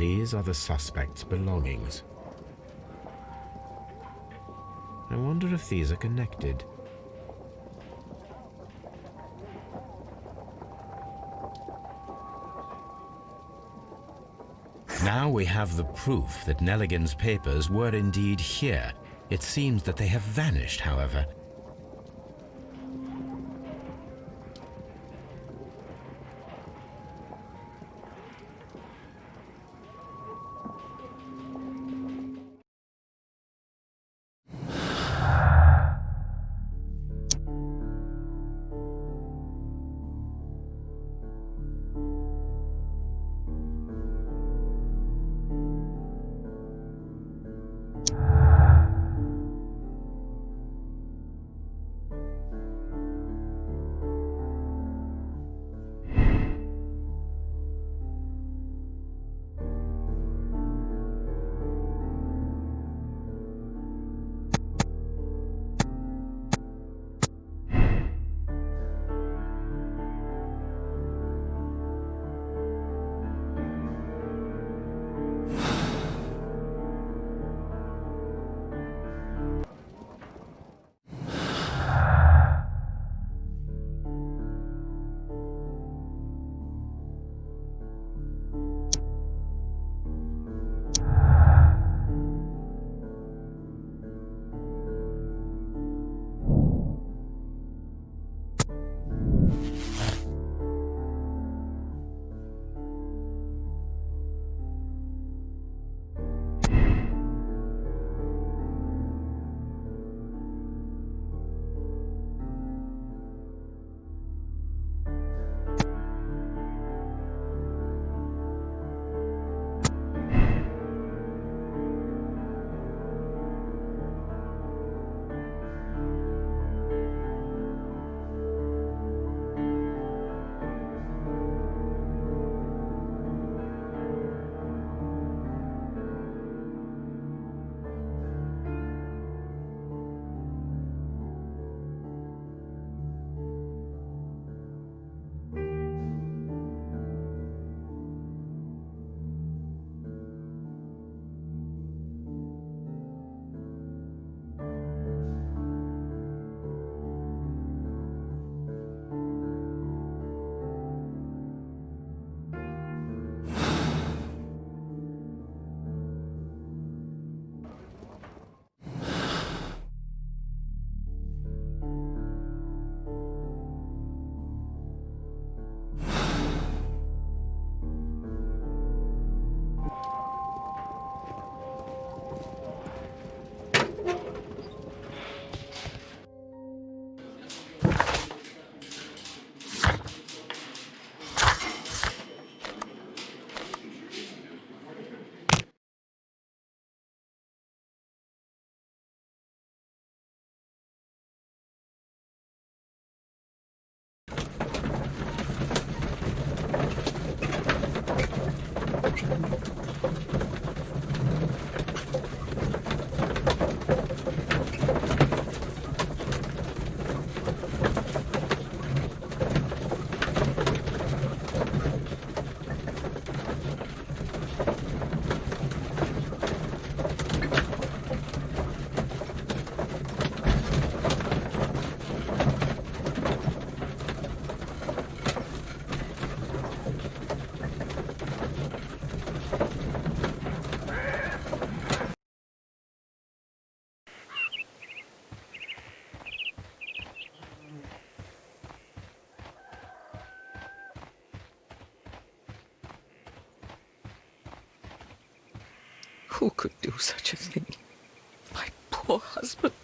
These are the suspect's belongings. I wonder if these are connected. Now we have the proof that Nelligan's papers were indeed here. It seems that they have vanished, however. Who could do such a thing? My poor husband.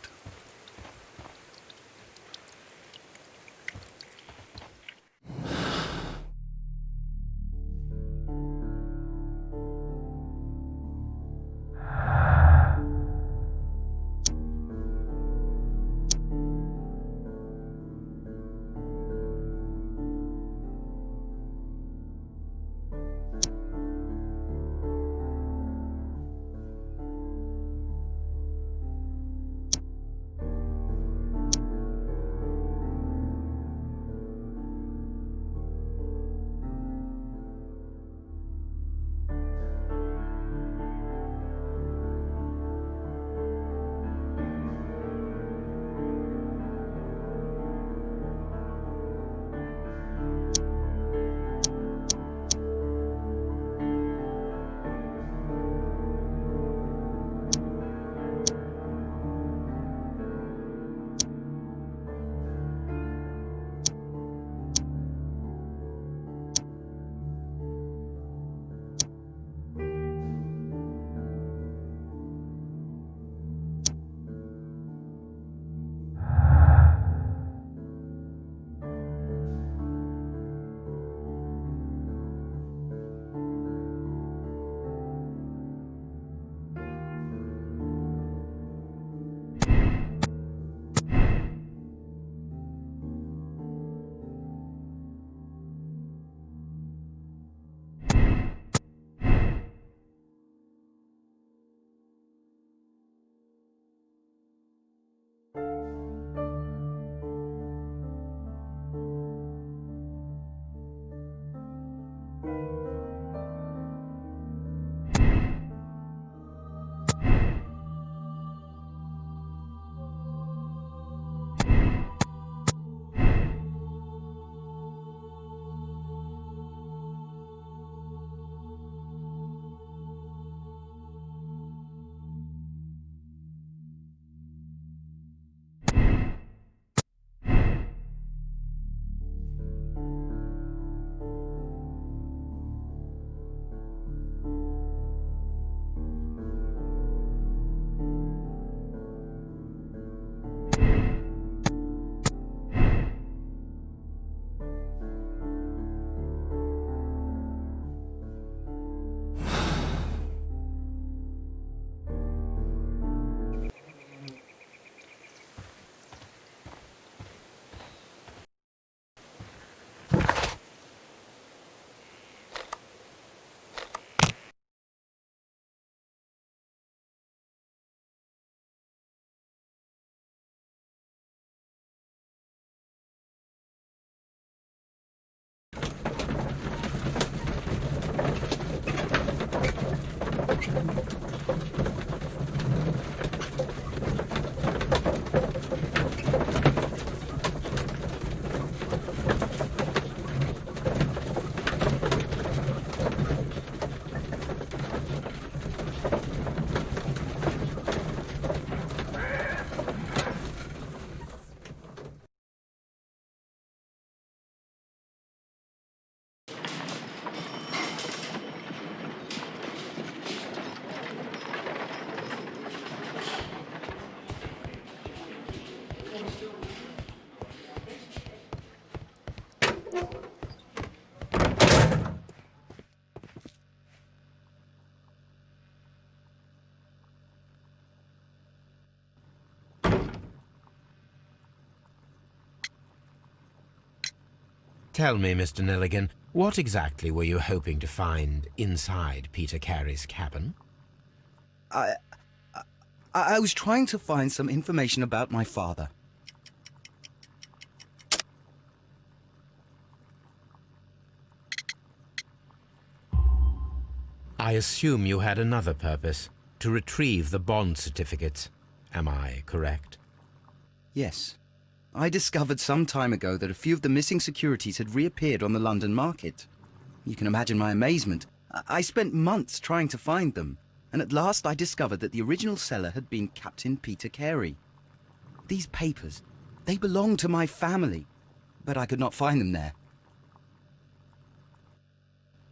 Tell me, Mr. Nelligan, what exactly were you hoping to find inside Peter Carey's cabin? I was trying to find some information about my father. I assume you had another purpose, to retrieve the bond certificates. Am I correct? Yes. I discovered some time ago that a few of the missing securities had reappeared on the London market. You can imagine my amazement. I spent months trying to find them, and at last I discovered that the original seller had been Captain Peter Carey. These papers, they belonged to my family, but I could not find them there.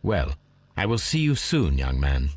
Well, I will see you soon, young man.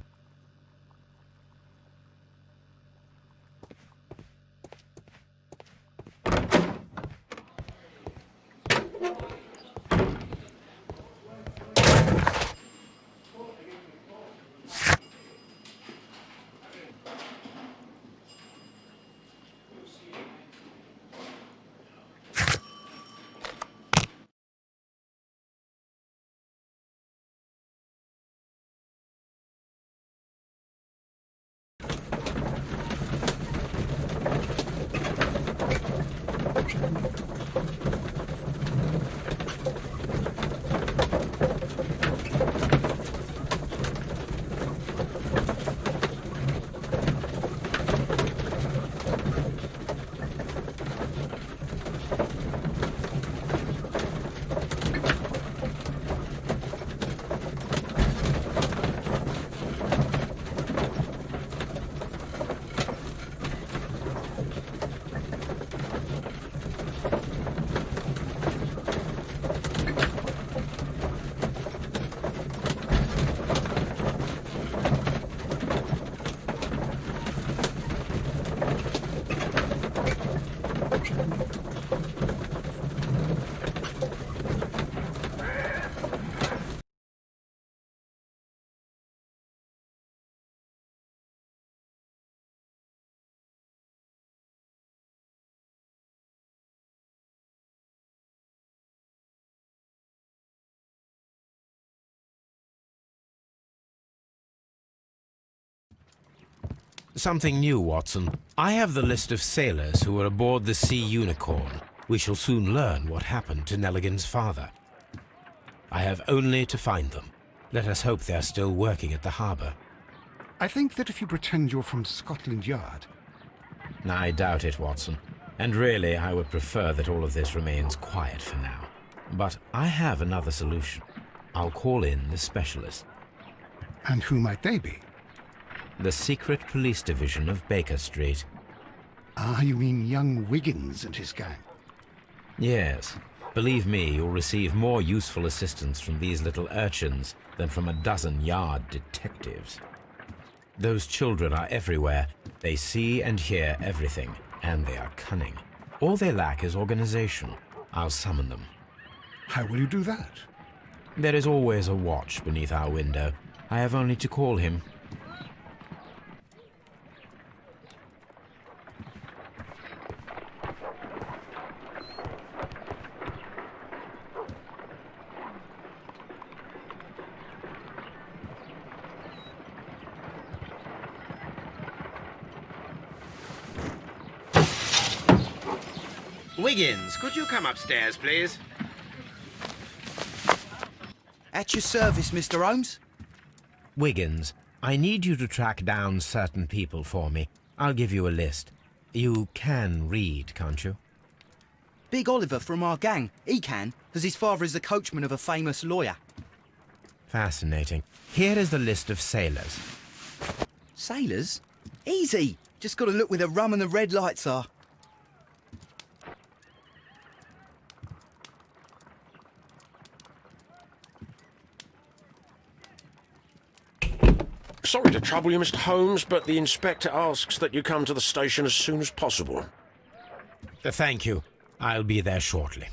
Something new, Watson. I have the list of sailors who were aboard the Sea Unicorn. We shall soon learn what happened to Nelligan's father. I have only to find them. Let us hope they are still working at the harbour. I think that if you pretend you're from Scotland Yard... I doubt it, Watson. And really, I would prefer that all of this remains quiet for now. But I have another solution. I'll call in the specialist. And who might they be? The secret police division of Baker Street. Ah, you mean young Wiggins and his gang? Yes. Believe me, you'll receive more useful assistance from these little urchins than from a dozen yard detectives. Those children are everywhere. They see and hear everything, and they are cunning. All they lack is organization. I'll summon them. How will you do that? There is always a watch beneath our window. I have only to call him. Wiggins, could you come upstairs, please? At your service, Mr. Holmes. Wiggins, I need you to track down certain people for me. I'll give you a list. You can read, can't you? Big Oliver from our gang. He can, because his father is the coachman of a famous lawyer. Fascinating. Here is the list of sailors. Sailors? Easy. Just got to look where the rum and the red lights are. Sorry to trouble you, Mr. Holmes, but the inspector asks that you come to the station as soon as possible. Thank you. I'll be there shortly.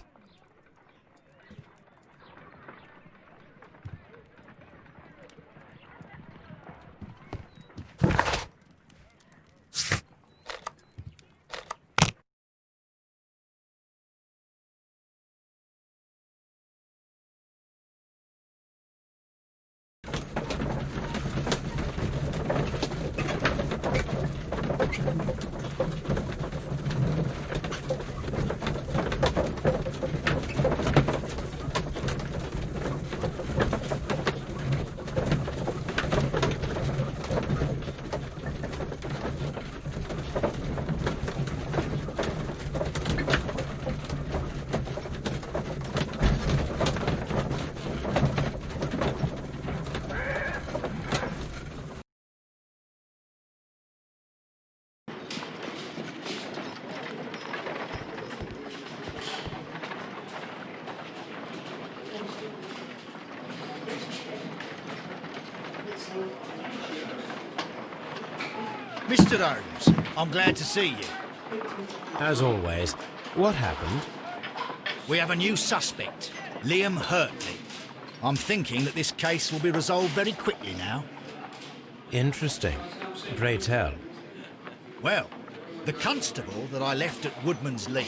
Mr. Holmes, I'm glad to see you. As always, what happened? We have a new suspect, Liam Hurtley. I'm thinking that this case will be resolved very quickly now. Interesting. Pray tell. Well, the constable that I left at Woodman's Lee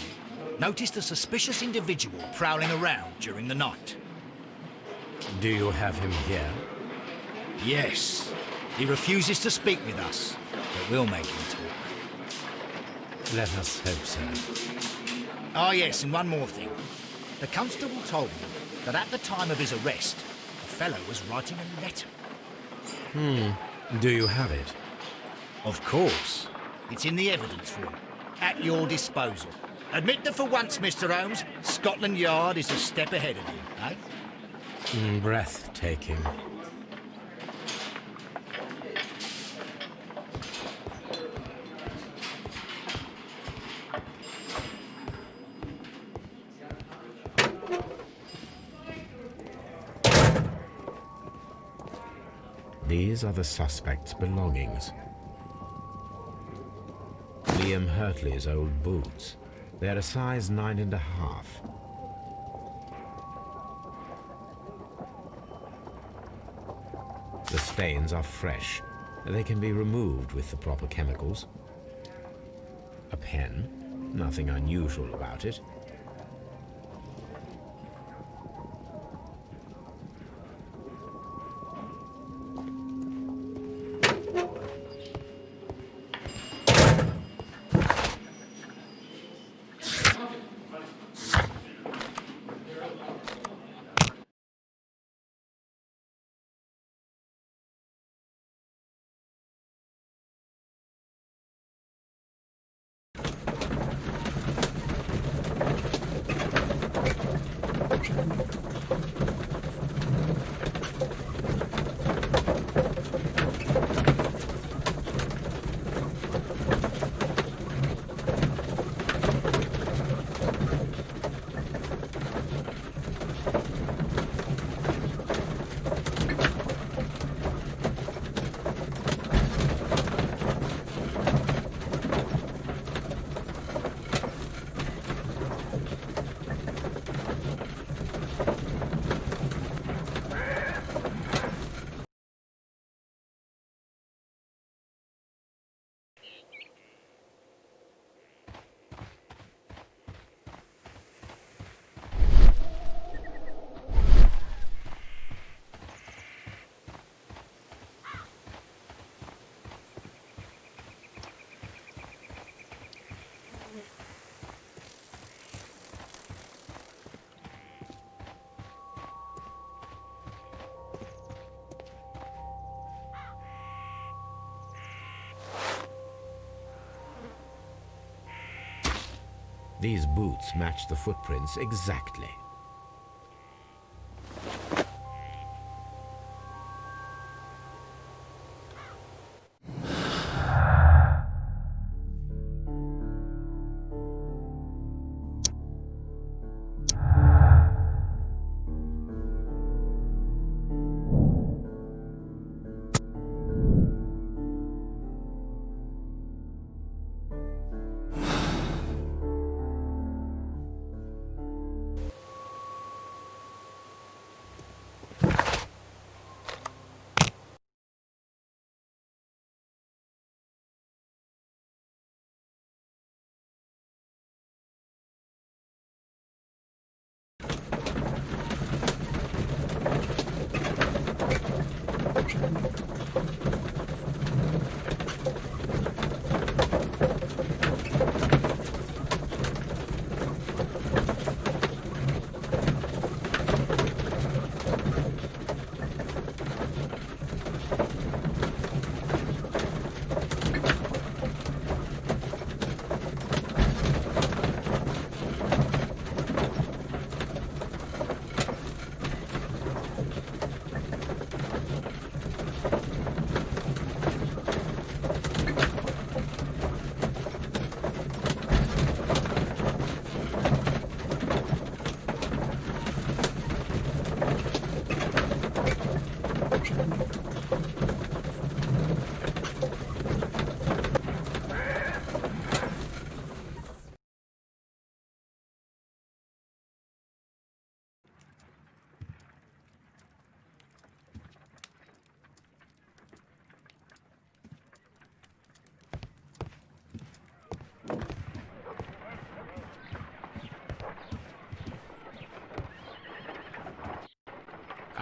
noticed a suspicious individual prowling around during the night. Do you have him here? Yes, he refuses to speak with us, but we'll make him talk. Let us hope so. Ah, yes, and one more thing. The constable told me that at the time of his arrest, a fellow was writing a letter. Do you have it? Of course. It's in the evidence room, at your disposal. Admit that for once, Mr. Holmes, Scotland Yard is a step ahead of you, eh? Breathtaking. These are the suspect's belongings. Liam Hurtley's old boots. They're a size 9.5. The stains are fresh. They can be removed with the proper chemicals. A pen. Nothing unusual about it. These boots match the footprints exactly.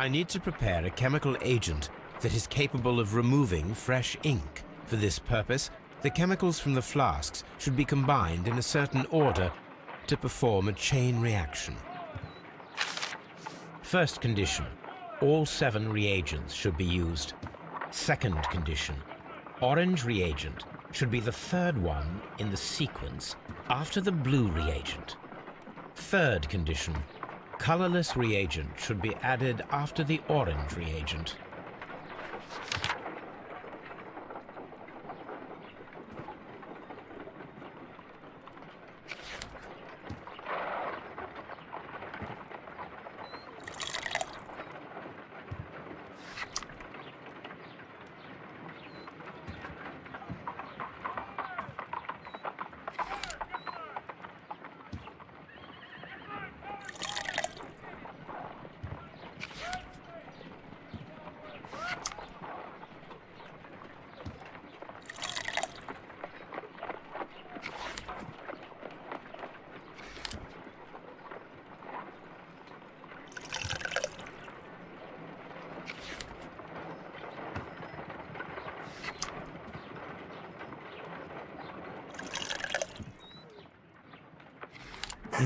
I need to prepare a chemical agent that is capable of removing fresh ink. For this purpose, the chemicals from the flasks should be combined in a certain order to perform a chain reaction. First condition, all 7 reagents should be used. Second condition, orange reagent should be the third one in the sequence after the blue reagent. Third condition, colorless reagent should be added after the orange reagent.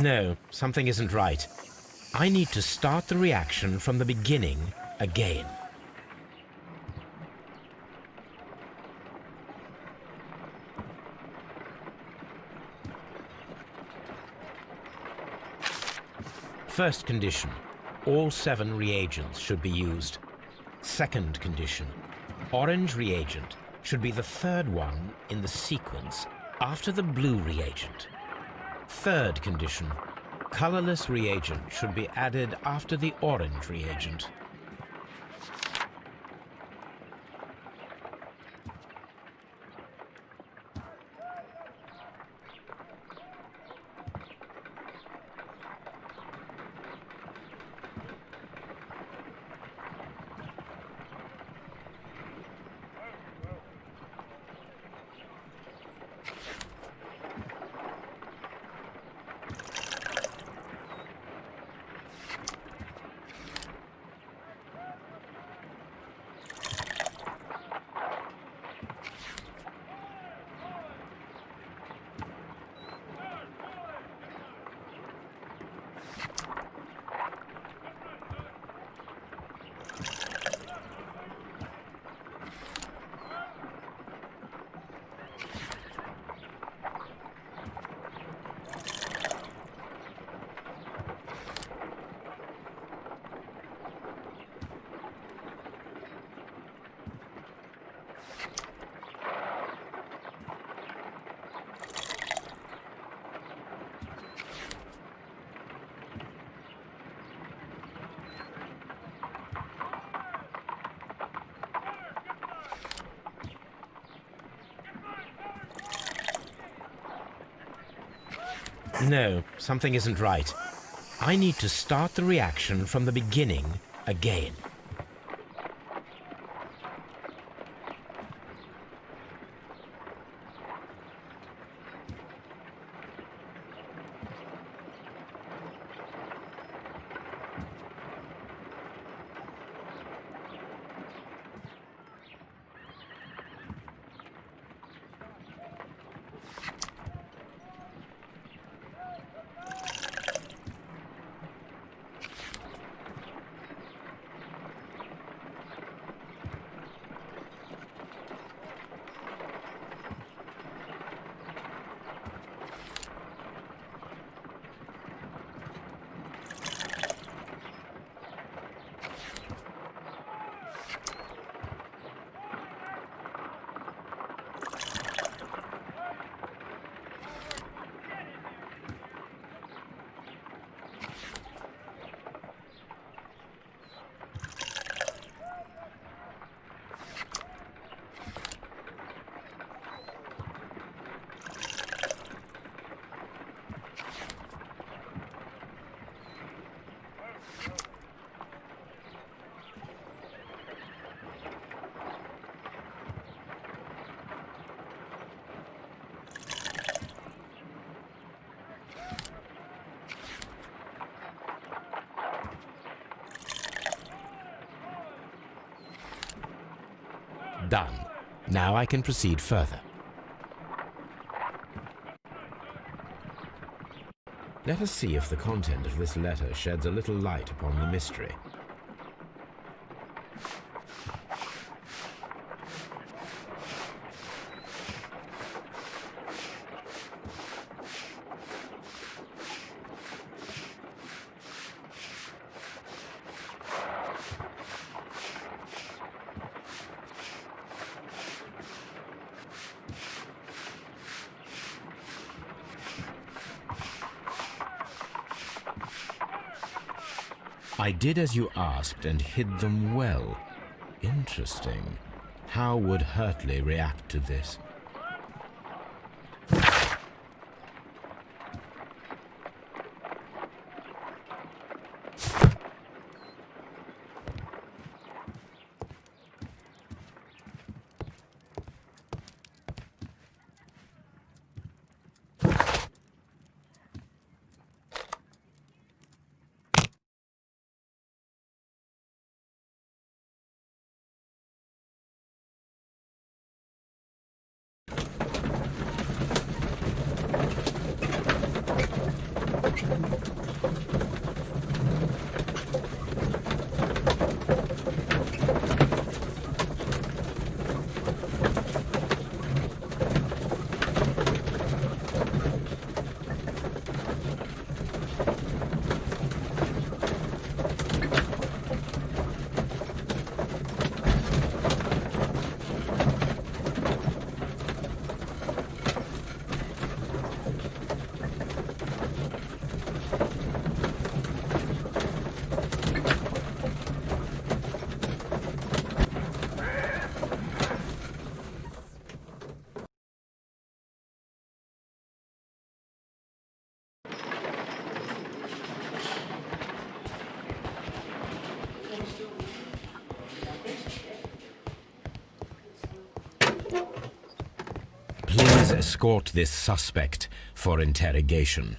No, something isn't right. I need to start the reaction from the beginning again. First condition, all 7 reagents should be used. Second condition, orange reagent should be the third one in the sequence after the blue reagent. Third condition, colorless reagent should be added after the orange reagent. No, something isn't right. I need to start the reaction from the beginning again. Done. Now I can proceed further. Let us see if the content of this letter sheds a little light upon the mystery. I did as you asked and hid them well. Interesting. How would Hurtley react to this? Please escort this suspect for interrogation.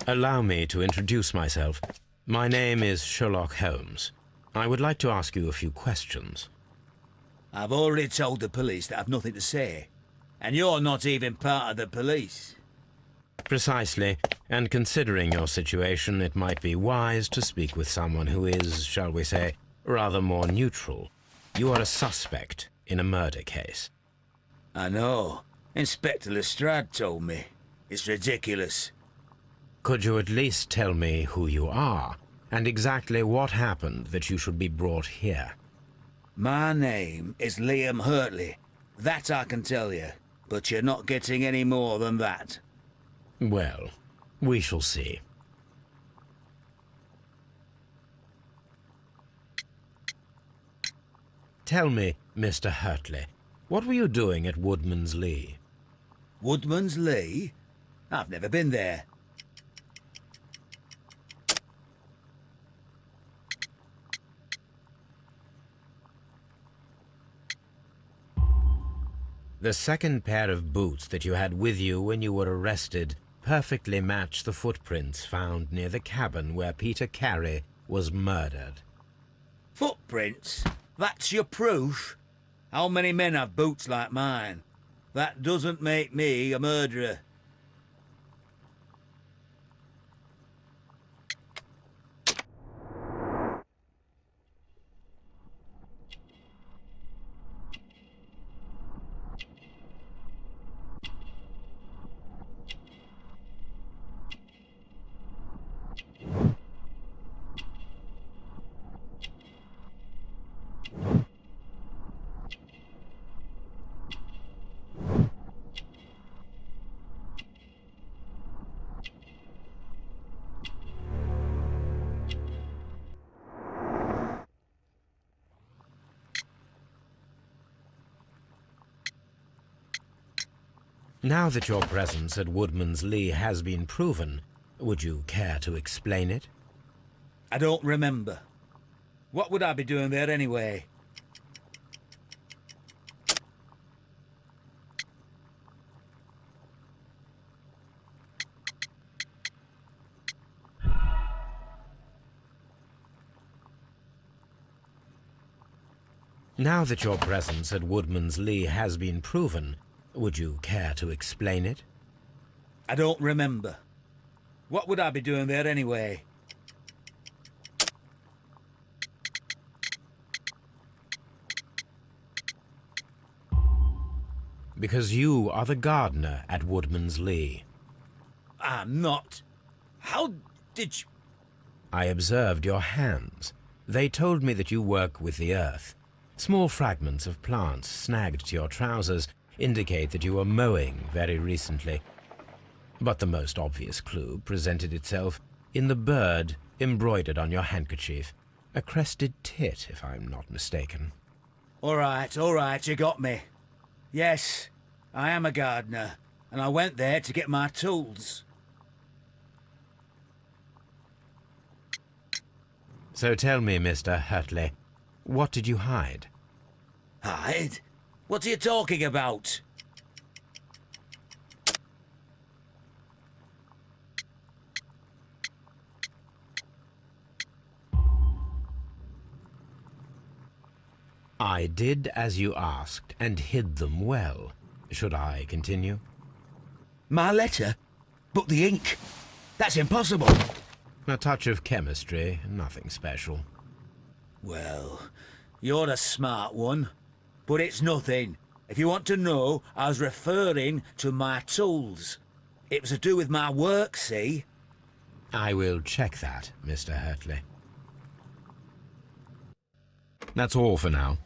Allow me to introduce myself. My name is Sherlock Holmes. I would like to ask you a few questions. I've already told the police that I've nothing to say. And you're not even part of the police. Precisely, and considering your situation, it might be wise to speak with someone who is, shall we say, rather more neutral. You are a suspect in a murder case. I know. Inspector Lestrade told me. It's ridiculous. Could you at least tell me who you are, and exactly what happened that you should be brought here? My name is Liam Hurtley. That I can tell you. But you're not getting any more than that. Well, we shall see. Tell me, Mr. Hurtley, what were you doing at Woodman's Lee? Woodman's Lee? I've never been there. The second pair of boots that you had with you when you were arrested perfectly match the footprints found near the cabin where Peter Carey was murdered. Footprints? That's your proof? How many men have boots like mine? That doesn't make me a murderer. Now that your presence at Woodman's Lee has been proven, would you care to explain it? I don't remember. What would I be doing there anyway? Now that your presence at Woodman's Lee has been proven, would you care to explain it? I don't remember. What would I be doing there anyway? Because you are the gardener at Woodman's Lee. I'm not. How did you... I observed your hands. They told me that you work with the earth. Small fragments of plants snagged to your trousers indicate that you were mowing very recently. But the most obvious clue presented itself in the bird embroidered on your handkerchief. A crested tit, if I'm not mistaken. All right, you got me. Yes, I am a gardener, and I went there to get my tools. So tell me, Mr. Hurtley, what did you hide? Hide? What are you talking about? I did as you asked, and hid them well. Should I continue? My letter? But the ink? That's impossible. A touch of chemistry, nothing special. Well, you're a smart one. But it's nothing. If you want to know, I was referring to my tools. It was to do with my work, see? I will check that, Mr. Hurtley. That's all for now.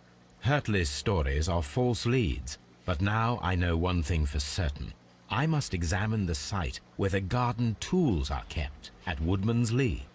Hurtley's stories are false leads, but now I know one thing for certain. I must examine the site where the garden tools are kept at Woodman's Lee.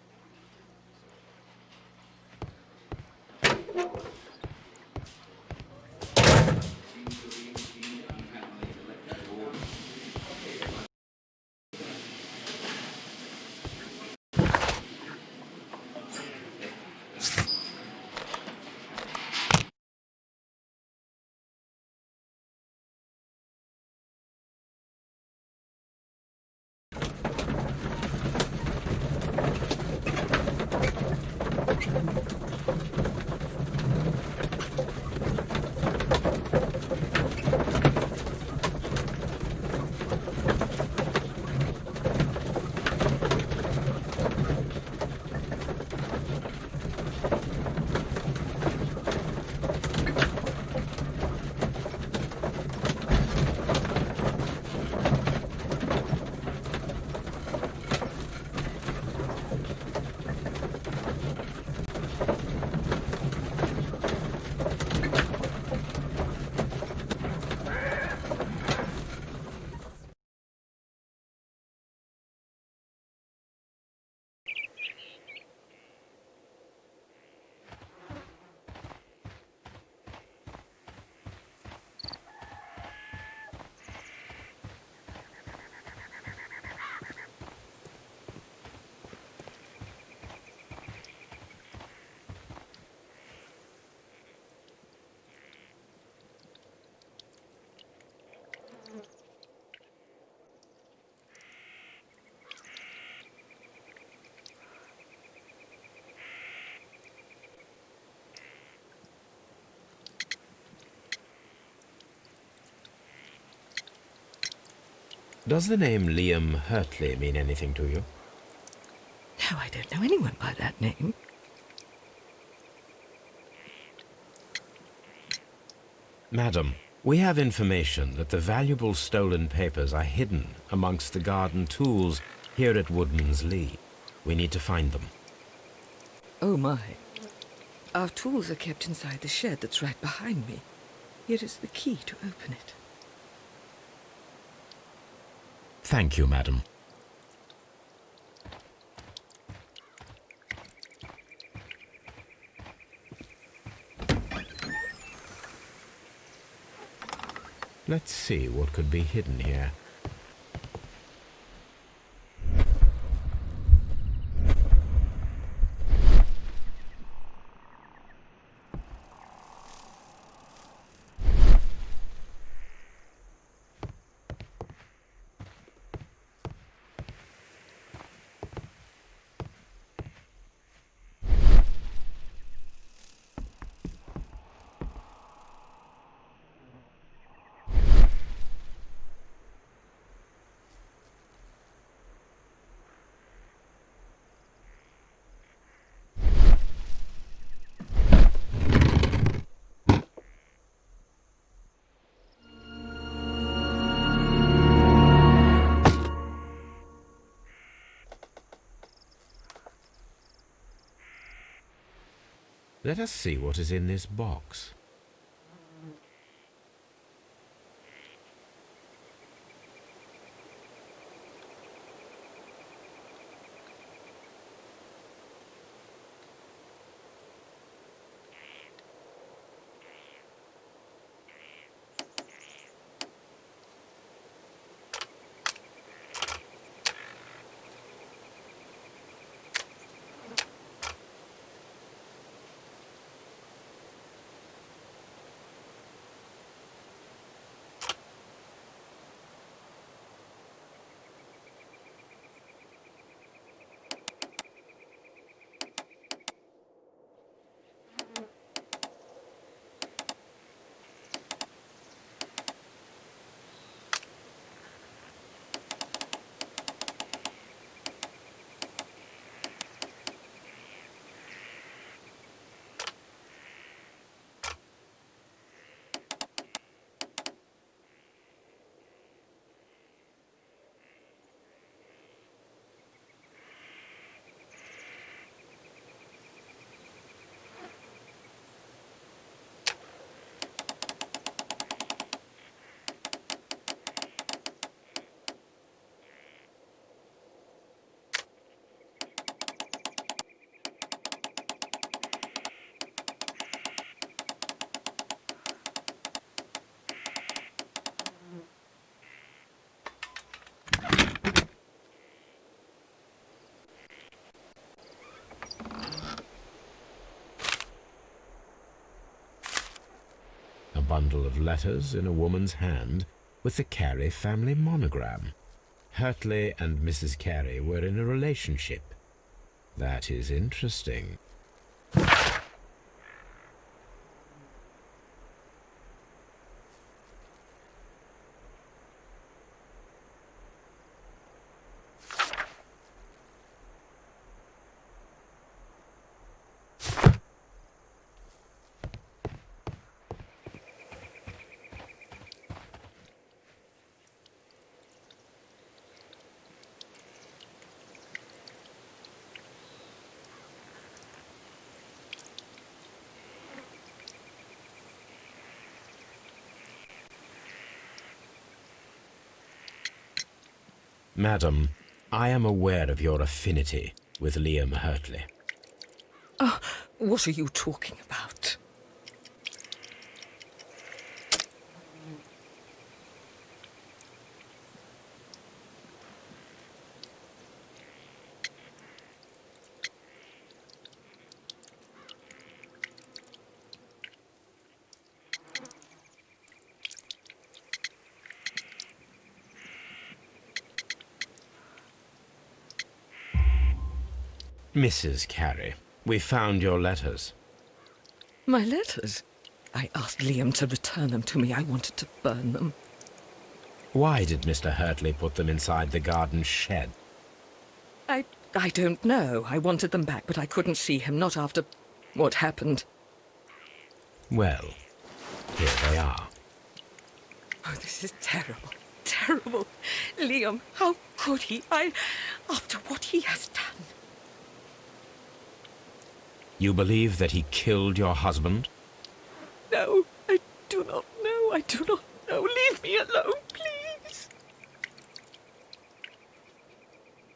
Does the name Liam Hurtley mean anything to you? No, I don't know anyone by that name. Madam, we have information that the valuable stolen papers are hidden amongst the garden tools here at Woodman's Lee. We need to find them. Oh my. Our tools are kept inside the shed that's right behind me. Here is the key to open it. Thank you, madam. Let's see what could be hidden here. Let us see what is in this box. A bundle of letters in a woman's hand with the Carey family monogram. Hurtley and Mrs. Carey were in a relationship. That is interesting. Madam, I am aware of your affinity with Liam Hurtley. Oh, what are you talking about? Mrs. Carey, we found your letters. My letters? I asked Liam to return them to me. I wanted to burn them. Why did Mr. Hurtley put them inside the garden shed? I don't know. I wanted them back, but I couldn't see him, not after what happened. Well, here they are. Oh, this is terrible. Terrible. Liam, how could he? After what he has done. You believe that he killed your husband? No, I do not know. I do not know. Leave me alone, please.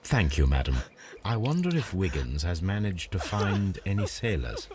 Thank you, madam. I wonder if Wiggins has managed to find any sailors.